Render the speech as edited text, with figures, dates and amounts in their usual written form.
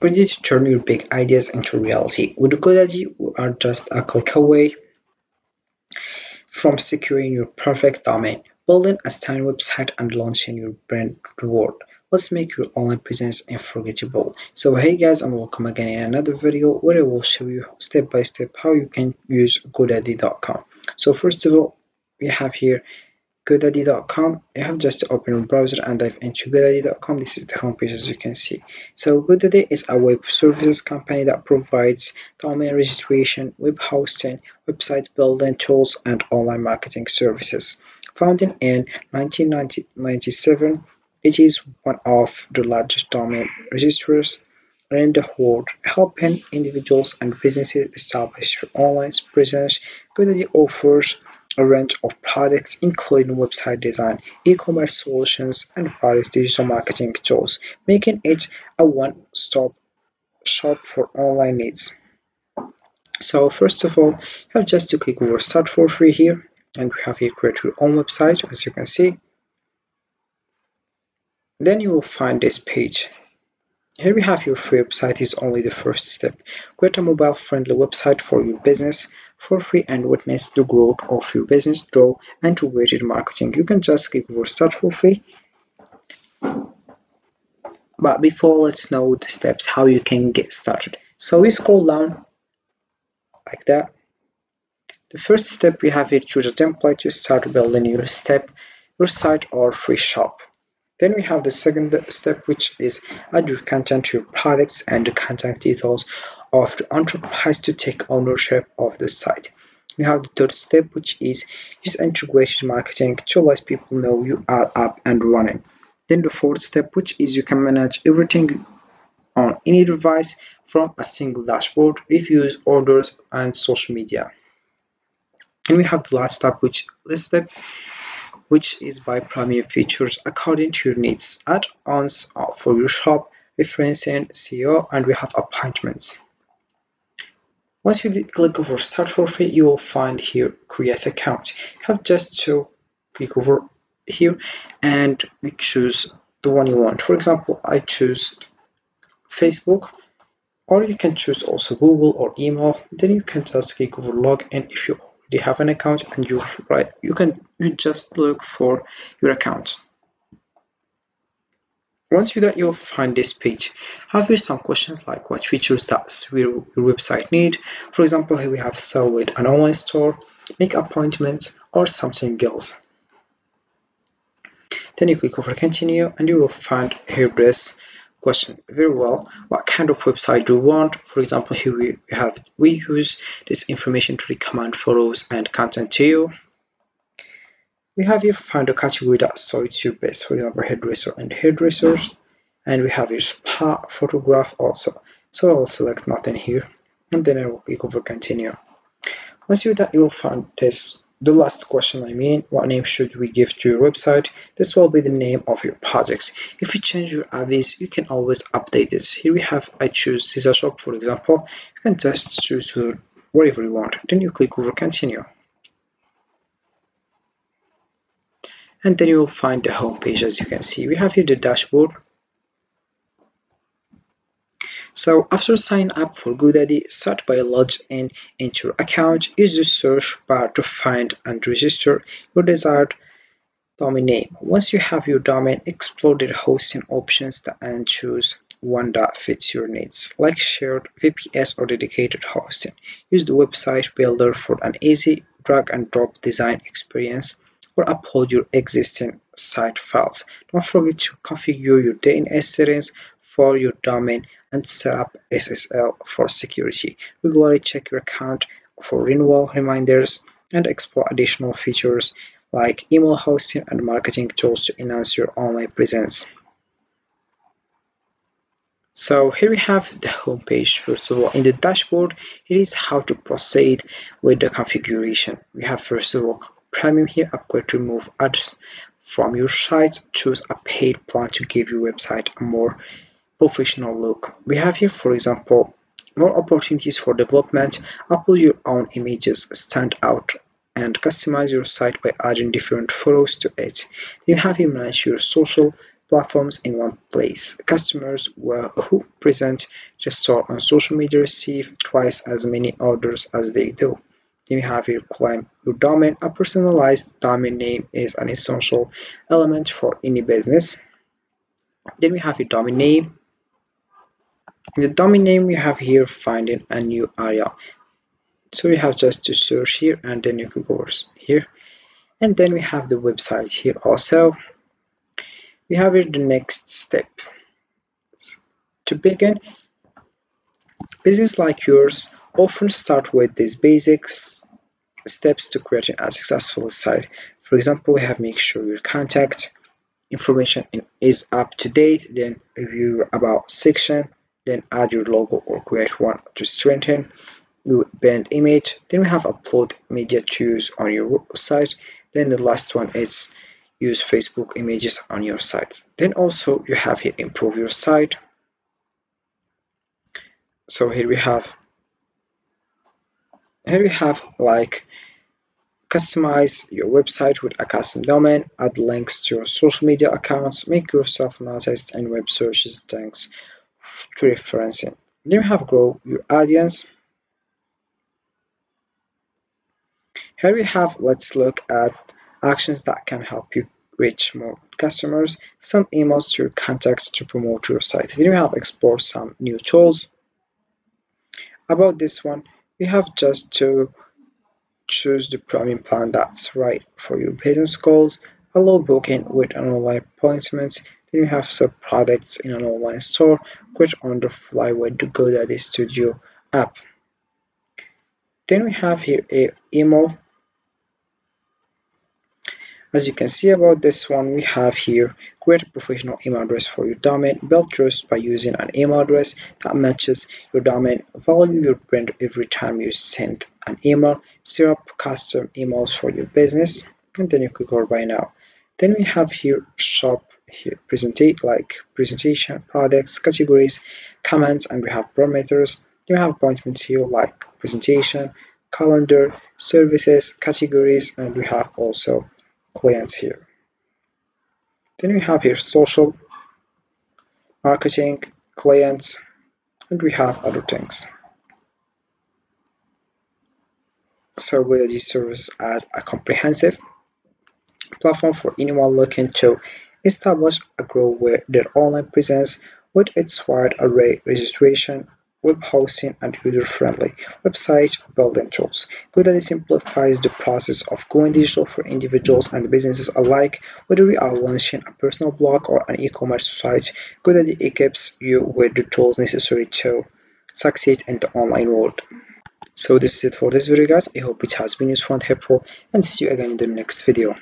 ready to turn your big ideas into reality. With GoDaddy, we are just a click away from securing your perfect domain, building a stunning website, and launching your brand to the world. Let's make your online presence unforgettable. So hey guys, and welcome again in another video where I will show you step by step how you can use GoDaddy.com. So first of all, we have here GoDaddy.com. You have just to open your browser and dive into GoDaddy.com. This is the homepage as you can see. So GoDaddy is a web services company that provides domain registration, web hosting, website building tools, and online marketing services. Founded in 1997, it is one of the largest domain registrars in the world, helping individuals and businesses establish their online presence. GoDaddy offers a range of products including website design, e-commerce solutions, and various digital marketing tools, making it a one-stop shop for online needs. So first of all, you have just to click over Start for Free here, and we have here create your own website as you can see. Then you will find this page. Here we have your free website is only the first step. Create a mobile-friendly website for your business for free and witness the growth of your business through integrated marketing. You can just click over Start for Free. But before, let's know the steps how you can get started. So we scroll down like that. The first step we have here, choose a template to start building your site or free shop. Then we have the second step, which is add your content to your products and the contact details of the enterprise to take ownership of the site. We have the third step, which is use integrated marketing to let people know you are up and running. Then the fourth step, which is you can manage everything on any device from a single dashboard, reviews, orders, and social media. And we have the last step, which is by premium features according to your needs, add-ons for your shop, referencing, SEO, and we have appointments. Once you click over Start for Free, you will find here Create Account. You have just to click over here and you choose the one you want. For example, I choose Facebook, or you can choose also Google or email. Then you can just click over Login if you already have an account, and you just look for your account. Once you do that, you'll find this page. Have here some questions like what features does your website need. For example, here we have sell with an online store, make appointments, or something else. Then you click over continue and you will find here this question. Very well, what kind of website do you want? For example, here we use this information to recommend photos and content to you. We have here find a category that suits your best, for example, hairdresser and hairdressers, and we have here spa photograph also. So I will select nothing here, and then I will click over continue. Once you do that, you will find the last question, what name should we give to your website? This will be the name of your projects. If you change your address, you can always update this. Here we have I choose Caesar Shop, for example. You can just choose whatever you want. Then you click over continue. And then you will find the home page. As you can see, we have here the dashboard. So after sign up for GoDaddy, start by logging into your account. Use the search bar to find and register your desired domain name. Once you have your domain, explore the hosting options and choose one that fits your needs, like shared, VPS, or dedicated hosting. Use the website builder for an easy drag and drop design experience, or upload your existing site files. Don't forget to configure your DNS settings for your domain and set up SSL for security. Regularly check your account for renewal reminders and explore additional features like email hosting and marketing tools to enhance your online presence. So here we have the home page. First of all, in the dashboard, it is how to proceed with the configuration. We have first of all premium here, upgrade to remove ads from your site, choose a paid plan to give your website a more professional look. We have here, for example, more opportunities for development, upload your own images, stand out, and customize your site by adding different photos to it. You have here manage your social platforms in one place. Customers who present the store on social media receive twice as many orders as they do. Then you have here claim your domain. A personalized domain name is an essential element for any business. Then we have your domain name. In the domain name, we have here finding a new area. So we have just to search here and then you can go here. And then we have the website here also. We have here the next step. To begin, business like yours often start with these basics steps to creating a successful site. For example, we have make sure your contact information is up to date, then review your about section, then add your logo or create one to strengthen your brand image. Then we have upload media to use on your website. Then the last one is use Facebook images on your site. Then also you have here improve your site. So here we have like customize your website with a custom domain, add links to your social media accounts, make yourself noticed in web searches thanks to referencing. Then we have grow your audience. Here we have let's look at actions that can help you reach more customers, send emails to your contacts to promote your site. Then we have explore some new tools. About this one, we have just to choose the premium plan that's right for your business goals, allow booking with an online appointment, then you have sub products in an online store, create on the fly with the GoDaddy Studio app. Then we have here a email. As you can see about this one, we have here create a professional email address for your domain, build trust by using an email address that matches your domain, value your brand every time you send an email, set up custom emails for your business, and then you click on buy now. Then we have here shop here presentation, products, categories, comments, and we have parameters. Then we have appointments here like presentation, calendar, services, categories, and we have also clients here. Then we have here social, marketing, clients, and we have other things. So GoDaddy serves as a comprehensive platform for anyone looking to establish and grow their online presence with its wide array registration, web hosting, and user-friendly website building tools. GoDaddy simplifies the process of going digital for individuals and businesses alike. Whether we are launching a personal blog or an e-commerce site, GoDaddy equips you with the tools necessary to succeed in the online world. So this is it for this video guys. I hope it has been useful and helpful, and see you again in the next video.